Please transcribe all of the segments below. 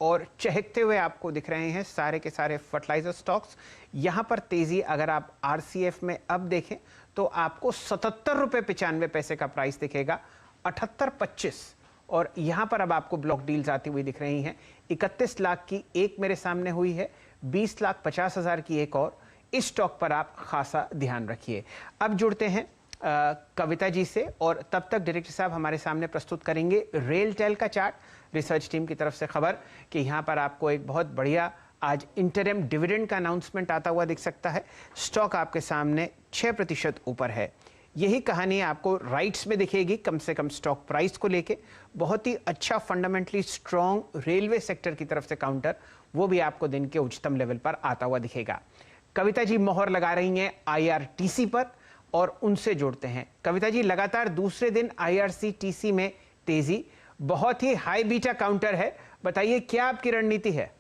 और चहकते हुए आपको दिख रहे हैं सारे के सारे फर्टिलाइजर स्टॉक्स। यहाँ पर तेजी अगर आप आरसीएफ में अब देखें तो आपको 77 रुपये 95 पैसे का प्राइस दिखेगा, 78.25। और यहाँ पर अब आपको ब्लॉक डील्स आती हुई दिख रही हैं। 31 लाख की एक मेरे सामने हुई है, 20,50,000 की एक और। इस स्टॉक पर आप खासा ध्यान रखिए। अब जुड़ते हैं कविता जी से, और तब तक डायरेक्टर साहब हमारे सामने प्रस्तुत करेंगे रेलटेल का चार्ट। रिसर्च टीम की तरफ से खबर कि यहाँ पर आपको एक बहुत बढ़िया आज इंटरिम डिविडेंड का अनाउंसमेंट आता हुआ दिख सकता है। स्टॉक आपके सामने 6% ऊपर है। यही कहानी आपको राइट्स में दिखेगी, कम से कम स्टॉक प्राइस को लेके। बहुत ही अच्छा फंडामेंटली स्ट्रॉन्ग रेलवे सेक्टर की तरफ से काउंटर, वो भी आपको दिन के उच्चतम लेवल पर आता हुआ दिखेगा। कविता जी मोहर लगा रही हैं आईआरटीसी पर, और उनसे जोड़ते हैं। कविता जी, लगातार दूसरे दिन आईआरसीटीसी में तेजी, बहुत ही हाई बीटा काउंटर है, बताइए क्या आपकी रणनीति है?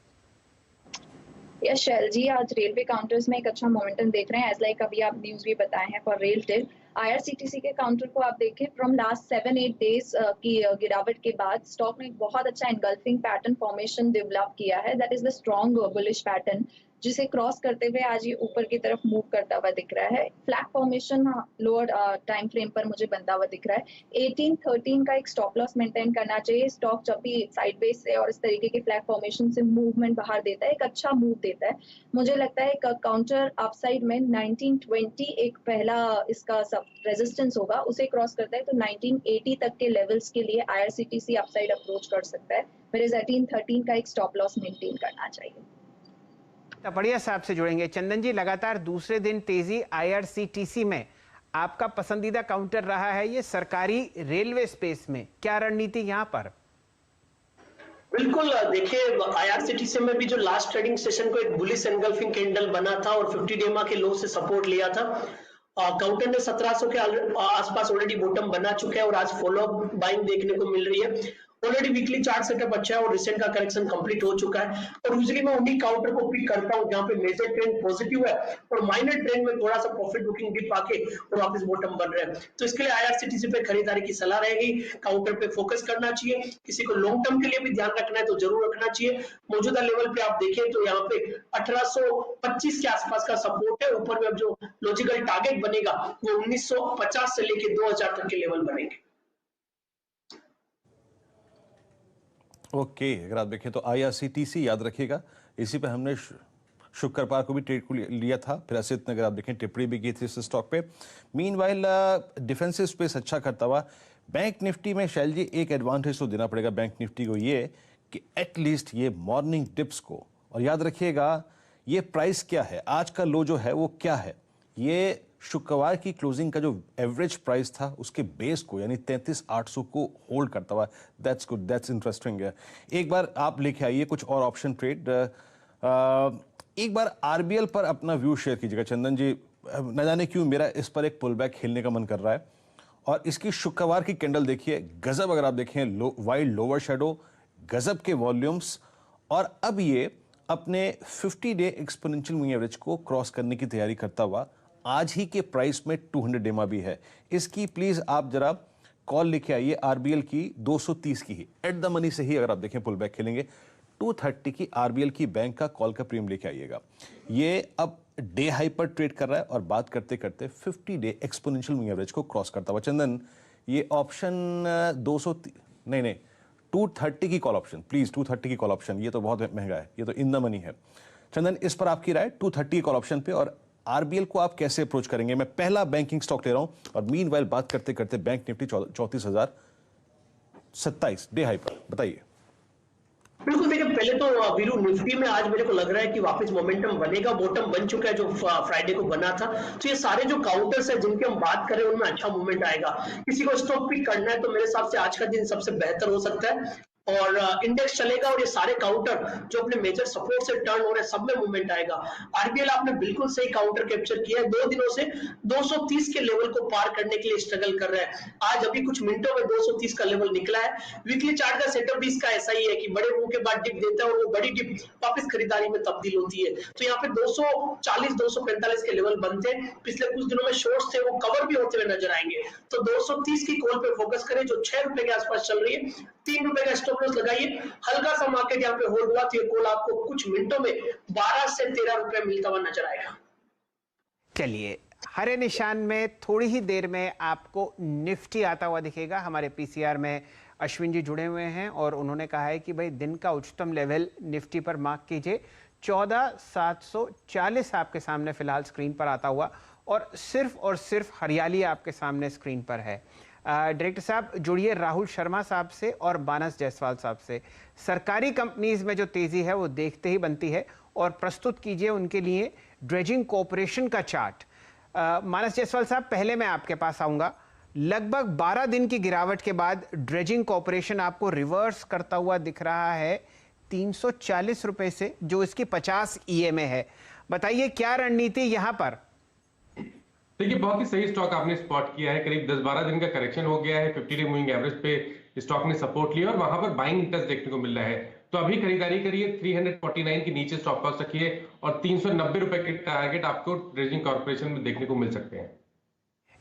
यस शैल जी, आज रेलवे काउंटर्स में एक अच्छा मोमेंटम देख रहे हैं। एज लाइक अभी आप न्यूज भी बताए हैं फॉर रेलटेल। आईआरसीटीसी के काउंटर को आप देखें, फ्रॉम लास्ट 7-8 डेज की गिरावट के बाद स्टॉक ने एक बहुत अच्छा एनगल्फिंग पैटर्न फॉर्मेशन डेवलप किया है। That is the strong bullish pattern, जिसे क्रॉस करते हुए आज ये ऊपर की तरफ मूव करता हुआ दिख रहा है। Flat formation lower time frame पर मुझे बनता हुआ दिख रहा है। 18-13 का एक स्टॉप लॉस मेंटेन करना चाहिए। स्टॉक जब भी साइडवेज से और इस तरीके के फ्लैट फॉर्मेशन से मूवमेंट बाहर देता है, एक अच्छा मूव देता है। मुझे लगता है काउंटर अपसाइड में 1920 एक पहला इसका सब रेजिस्टेंस होगा, उसे क्रॉस करता है तो 1980 तक के लेवल्स के लिए आईआरसीटीसी अपसाइड अप्रोच कर सकता है। मेरे 18-13 का एक स्टॉप लॉस मेंटेन करना चाहिए। बढ़िया साहब से जुड़ेंगे। चंदन जी, लगातार दूसरे दिन तेजी आईआरसीटीसी में, आपका पसंदीदा काउंटर रहा है ये सरकारी रेलवे स्पेस में, क्या रणनीति यहाँ पर? बिल्कुल, देखिए आईआरसीटीसी में भी जो लास्ट ट्रेडिंग सेशन को एक बुलिश एनगल्फिंग कैंडल बना था और 50 डेमा के लो से सपोर्ट लिया था। काउंटर ने 1700 के आसपास ऑलरेडी बॉटम बना चुका है और आज फॉलो अप बाइंग देखने को मिल रही है। ऑलरेडी वीकली चार्ट सेटअप अच्छा है और रिसेंट का करेक्शन कंप्लीट हो चुका है। और यूजुअली मैं उन्हीं काउंटर को पिक करता हूं जहां पे मेजर ट्रेंड पॉजिटिव है और माइनर ट्रेंड में थोड़ा सा प्रॉफिट बुकिंग डिप आके और वापस बॉटम बन रहा है। तो इसके लिए आईआरसीटीसी पे खरीदारी की सलाह रहेगी। काउंटर पे फोकस करना चाहिए। किसी को लॉन्ग टर्म के लिए भी ध्यान रखना है तो जरूर रखना चाहिए। मौजूदा लेवल पे आप देखें तो यहाँ पे 1825 के आसपास का सपोर्ट है। ऊपर में अब जो लॉजिकल टारगेट बनेगा वो 1950 से लेके 2000 तक के लेवल बनेंगे। ओके, अगर आप देखें तो आईआरसीटीसी याद रखिएगा, इसी पे हमने शुक्रवार को भी ट्रेड को लिया था। फिर असित ने अगर आप देखें टिप्पणी भी की थी इस स्टॉक पे। मीनवाइल डिफेंसिव स्पेस अच्छा करता हुआ बैंक निफ्टी में शैल जी एक एडवांटेज तो देना पड़ेगा बैंक निफ्टी को, ये कि एटलीस्ट ये मॉर्निंग डिप्स को, और याद रखिएगा ये प्राइस क्या है, आज का लो जो है वो क्या है, ये शुक्रवार की क्लोजिंग का जो एवरेज प्राइस था उसके बेस को यानी 33,800 को होल्ड करता हुआ। दैट्स गुड, दैट्स इंटरेस्टिंग है। एक बार आप लेके आइए कुछ और ऑप्शन ट्रेड। एक बार आरबीएल पर अपना व्यू शेयर कीजिएगा चंदन जी। न जाने क्यों मेरा इस पर एक पुल बैक खेलने का मन कर रहा है। और इसकी शुक्रवार की कैंडल देखिए, गजब, अगर आप देखें वाइड लोअर शेडो, गजब के वॉल्यूम्स, और अब ये अपने 50 डे एक्सपोनेंशियल मूविंग एवरेज को क्रॉस करने की तैयारी करता हुआ आज ही के प्राइस में 200 डेमा भी है। इसकी प्लीज आप जरा कॉल लेके आइए आरबीएल की 230 की ही, एट द मनी से ही अगर आप देखें पुल बैक खेलेंगे। 230 की आरबीएल की बैंक का कॉल का प्रीमियम लेके आइएगा। ये अब डे हाई पर ट्रेड कर रहा है और बात करते करते 50 डे एक्सपोनेंशियल मूविंग एवरेज को क्रॉस करता हुआ। चंदन, ये ऑप्शन 230 की कॉल ऑप्शन, प्लीज 230 की कॉल ऑप्शन, ये तो बहुत महंगा है, ये तो इन द मनी है। चंदन, इस पर आपकी राय 230 की कॉल ऑप्शन पे, और आरबीएल को आप कैसे अप्रोच करेंगे? मैं पहला बैंकिंग स्टॉक ले रहा हूं और मीनवाइल बात करते करते बैंक निफ्टी 34,027 डे हाई पर, बताइए। बिल्कुल, देखिए पहले तो वीरू निफ्टी में आज मेरे को लग रहा है कि वापस मोमेंटम बनेगा। बॉटम बन चुका है जो फ्राइडे को बना था। तो ये सारे जो काउंटर्स है जिनकी हम बात करें उनमें अच्छा मूवमेंट आएगा। किसी को स्टॉक पिक करना है तो मेरे हिसाब से आज का दिन सबसे बेहतर हो सकता है और इंडेक्स चलेगा और ये सारे काउंटर जो अपने मेजर सपोर्ट से टर्न हो रहे हैं सब में मूवमेंट आएगा। आरबीएल आपने बिल्कुल सही काउंटर कैप्चर किया है। 2 दिनों से 230 के लेवल को पार करने के लिए स्ट्रगल कर रहा है। आज अभी कुछ मिनटों में 230 का लेवल निकला है। वीकली चार्ट का सेटअप भी इसका ऐसा ही है कि बड़े मुंह के बाद डिप देता है और वो बड़ी डिप वापस खरीदारी में तब्दील होती है। तो यहाँ पे 240 245 के लेवल बनते हैं। पिछले कुछ दिनों में शॉर्ट्स थे वो कवर भी होते हुए नजर आएंगे। तो 230 की कॉल पे फोकस करें जो 6 रुपए के आसपास चल रही है। ₹3 का स्टॉप लॉस लगाइए। हल्का सा मार्केट यहाँ पे होल्ड हुआ तो ये कॉल आपको कुछ मिनटों में 12 से 13 रुपए मिलता हुआ नजर आएगा। चलिए, हरे निशान में थोड़ी ही देर में आपको निफ्टी आता हुआ दिखेगा। हमारे पीसीआर में अश्विन जी जुड़े हुए हैं और उन्होंने कहा है कि भाई दिन का उच्चतम लेवल निफ्टी पर मार्क कीजिए। 14,740 आपके सामने फिलहाल स्क्रीन पर आता हुआ और सिर्फ हरियाली आपके सामने स्क्रीन पर है। डायरेक्टर साहब जुड़िए राहुल शर्मा साहब से और मानस जायसवाल साहब से। सरकारी कंपनीज में जो तेजी है वो देखते ही बनती है और प्रस्तुत कीजिए उनके लिए ड्रेजिंग कॉर्पोरेशन का चार्ट। मानस जायसवाल साहब, पहले मैं आपके पास आऊंगा। लगभग 12 दिन की गिरावट के बाद ड्रेजिंग कॉर्पोरेशन आपको रिवर्स करता हुआ दिख रहा है 340 रुपए से, जो इसकी 50 ईएमए है। बताइए क्या रणनीति यहां पर? देखिए, बहुत ही सही स्टॉक आपने स्पॉट किया है। करीब 10-12 दिन का करेक्शन हो गया है। 50 डे मूविंग एवरेज पे स्टॉक ने सपोर्ट लिया और वहां पर बाइंग इंटरेस्ट देखने को मिल रहा है। तो अभी खरीदारी करिए, 349 के नीचे स्टॉप लॉस रखिए और 390 रुपए के टारगेट आपको ड्रेजिंग कॉर्पोरेशन में देखने को मिल सकते हैं।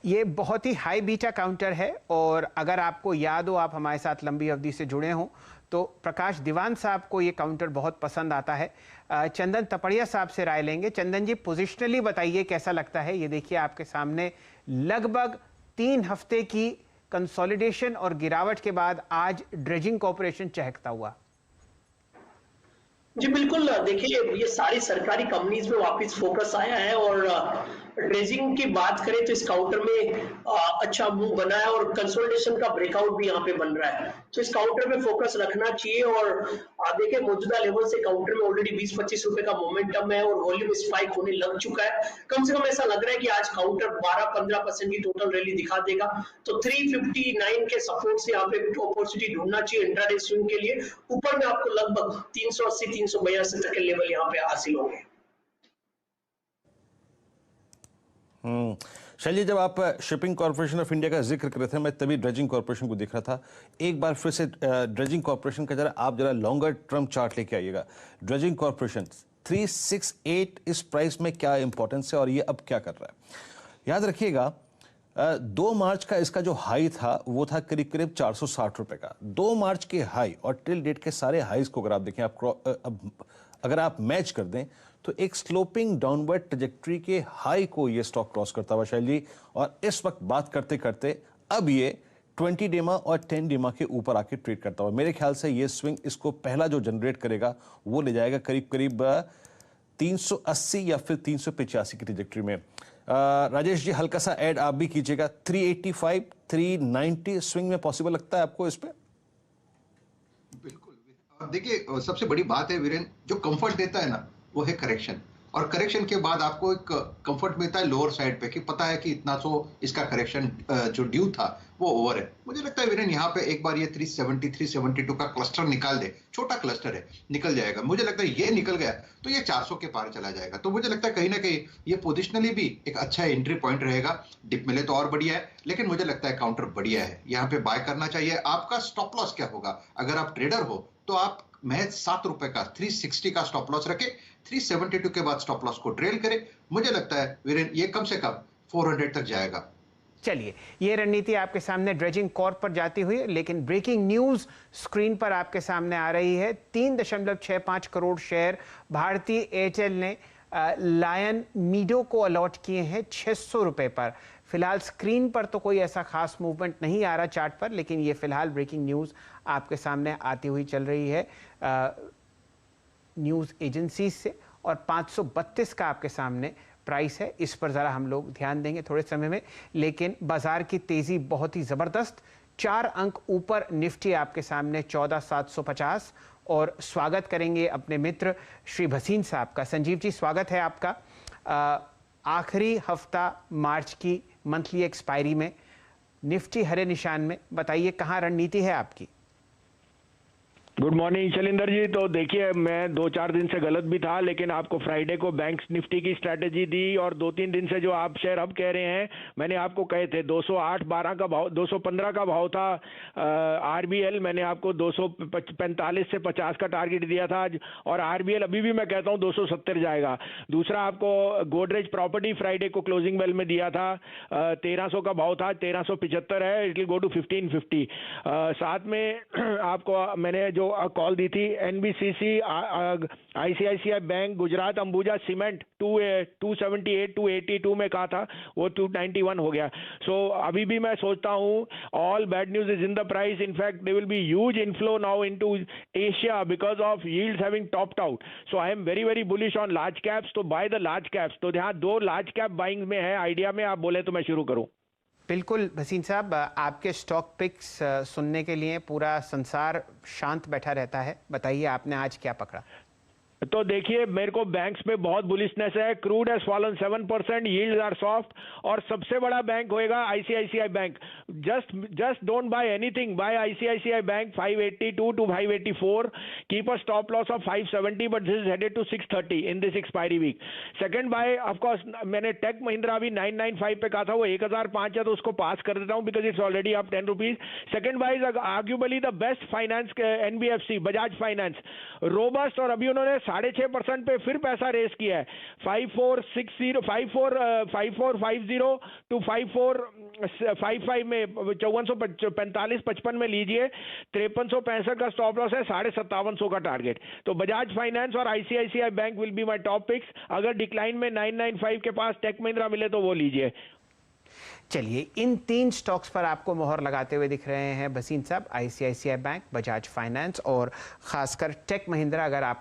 ये बहुत ही हाई बीटा काउंटर है और अगर आपको याद हो, आप हमारे साथ लंबी अवधि से जुड़े हों, तो प्रकाश दीवान साहब को ये काउंटर बहुत पसंद आता है। चंदन तपड़िया साहब से राय लेंगे। चंदन जी, पोजिशनली बताइए कैसा लगता है? ये देखिए आपके सामने लगभग 3 हफ्ते की कंसोलिडेशन और गिरावट के बाद आज ड्रेजिंग कॉर्पोरेशन चहकता हुआ। जी बिल्कुल, देखिए ये सारी सरकारी कंपनीज में वापस फोकस आया है और ड्रेजिंग की बात करें तो इस काउंटर में अच्छा मूव बना है और कंसोलिडेशन का ब्रेकआउट भी यहाँ पे बन रहा है। तो इस काउंटर में फोकस रखना चाहिए और देखिए मौजूदा लेवल से काउंटर में ऑलरेडी 20-25 रुपए का मोमेंटम है और वॉल्यूम स्पाइक होने लग चुका है। कम से कम ऐसा लग रहा है कि आज काउंटर 12-15% की टोटल रैली दिखा देगा। तो 359 के सपोर्ट से यहाँ पे अपॉर्चुनिटी ढूंढना चाहिए इंट्राडे स्विंग के लिए। ऊपर में आपको लगभग 380-382 तक के लेवल यहाँ पे हासिल होंगे। शैली, जब आप शिपिंग कॉर्पोरेशन ऑफ इंडिया का जिक्र कर रहे थे, मैं तभी ड्रेजिंग कॉर्पोरेशन को दिख रहा था। एक बार फिर से ड्रेजिंग कॉर्पोरेशन का आप जरा लॉन्गर टर्म चार्ट लेके आइएगा। ड्रेजिंग कॉर्पोरेशन 368 इस प्राइस में क्या इंपॉर्टेंस है और ये अब क्या कर रहा है? याद रखिएगा 2 मार्च का इसका जो हाई था वो था करीब करीब 460 रुपए का। 2 मार्च के हाई और टिल डेट के सारे हाईज को अगर आप देखें, अगर आप मैच कर दें तो एक स्लोपिंग डाउनवर्ड ट्रैजेक्टरी के हाई को ये स्टॉक क्रॉस करता हुआ शैली, और इस वक्त बात करते करते अब ये 20 डेमा और 10 डेमा के ऊपर आके ट्रेड करता हुआ, मेरे ख्याल से ये स्विंग इसको पहला जो जनरेट करेगा वो ले जाएगा करीब करीब 380 या फिर 385 की ट्रैजेक्टरी में। राजेश जी, हल्का सा ऐड आप भी कीजिएगा। 385, 390 स्विंग में पॉसिबल लगता है आपको इस पे? बिल्कुल। देखिए, सबसे बड़ी बात है वीरेन, जो कंफर्ट देता है ना वो है करेक्शन, और करेक्शन के बाद आपको एक कंफर्ट मिलता है लोअर साइड पे कि पता है कि इतना सो इसका करेक्शन जो ड्यू था वो ओवर है। मुझे लगता है वीरेन यहाँ पे एक बार ये 370 372 का क्लस्टर निकाल दे, छोटा क्लस्टर है, निकल जाएगा। मुझे लगता है ये निकल गया तो ये 400 के पार चला जाएगा। तो मुझे लगता है कहीं ना कहीं ये पोजिशनली भी एक अच्छा एंट्री पॉइंट रहेगा। डिप मिले तो और बढ़िया है, लेकिन मुझे लगता है काउंटर बढ़िया है, यहाँ पे बाय करना चाहिए। आपका स्टॉप लॉस क्या होगा? अगर आप ट्रेडर हो तो आप महज 7 रुपए का 360 का स्टॉप लॉस रखे, 372 के बाद स्टॉप लॉस को ट्रेल करे। मुझे लगता है वीरेन ये कम से कम 400 तक जाएगा। चलिए, ये रणनीति आपके सामने ड्रेजिंग कॉर्प पर जाती हुई, लेकिन ब्रेकिंग न्यूज स्क्रीन पर आपके सामने आ रही है। 3.65 करोड़ शेयर भारतीय एयरटेल ने लायन मीडो को अलॉट किए हैं 600 रुपए पर। फिलहाल स्क्रीन पर तो कोई ऐसा खास मूवमेंट नहीं आ रहा चार्ट पर, लेकिन ये फिलहाल ब्रेकिंग न्यूज आपके सामने आती हुई चल रही है न्यूज एजेंसी से, और 532 का आपके सामने प्राइस है। इस पर ज़रा हम लोग ध्यान देंगे थोड़े समय में, लेकिन बाजार की तेज़ी बहुत ही ज़बरदस्त। 4 अंक ऊपर निफ्टी आपके सामने 14,750, और स्वागत करेंगे अपने मित्र श्री भसीन साहब का। संजीव जी, स्वागत है आपका। आखिरी हफ्ता मार्च की मंथली एक्सपायरी में निफ्टी हरे निशान में, बताइए कहाँ रणनीति है आपकी? Good morning Shailendra ji. तो देखिए, मैं 2-4 दिन से गलत भी था, लेकिन आपको फ्राइडे को बैंक निफ्टी की स्ट्रैटेजी दी, और 2-3 दिन से जो आप शेयर अब कह रहे हैं, मैंने आपको कहे थे 208-12 का भाव, 215 का भाव था आरबीएल, मैंने आपको 245 से 50 का टारगेट दिया था आज, और आरबीएल अभी भी मैं कहता हूं 270 जाएगा। दूसरा, आपको गोदरेज प्रॉपर्टी फ्राइडे को क्लोजिंग बेल में दिया था, 1300 का भाव था, 1375 है, इट विल गो टू 1550। साथ में आपको मैंने जो कॉल दी थी NBCC, ICICI bank, Gujarat Ambuja cement 278 282 में कहा था, वो 291 हो गया। सो अभी भी मैं सोचता हूं all bad news is in the price. In fact there will be huge inflow now into Asia because of yields having topped out. So I am very very bullish on large caps, तो buy the large caps. तो यहाँ 2 large cap buying में है idea में, आप बोले तो मैं शुरू करूं। बिल्कुल भसीन साहब, आपके स्टॉक पिक्स सुनने के लिए पूरा संसार शांत बैठा रहता है। बताइए आपने आज क्या पकड़ा? तो देखिए, मेरे को बैंक्स में बहुत बुलिशनेस है। Crude has fallen 7%, yields are soft, और सबसे बड़ा बैंक होएगा ICICI bank. Just don't buy anything, buy ICICI bank 582 to 584, keep a stop loss of 570, but this is headed to 630 in this expiry week. Second buy, of course मैंने Tech Mahindra भी 995 पे कहा था, वो 1005 है, तो उसको पास कर देता हूं because it's already up 10 rupees. Second by is arguably the best finance NBFC, Bajaj finance, robust, और अभी उन्होंने 6.5% पे फिर पैसा रेस किया है। 5450 टू 5455 में 5445-55 में लीजिए, 5365 का स्टॉप लॉस है, 5750 का टारगेट। तो बजाज फाइनेंस और ICICI bank will be my top picks. अगर डिक्लाइन में 995 के पास टेक महिंद्रा मिले तो वो लीजिए। चलिए, इन 3 स्टॉक्स पर आपको मोहर लगाते हुए दिख रहे हैं भसीन साहब, आईसीआईसीआई बैंक, बजाज फाइनेंस और खासकर टेक महिंद्रा। अगर आप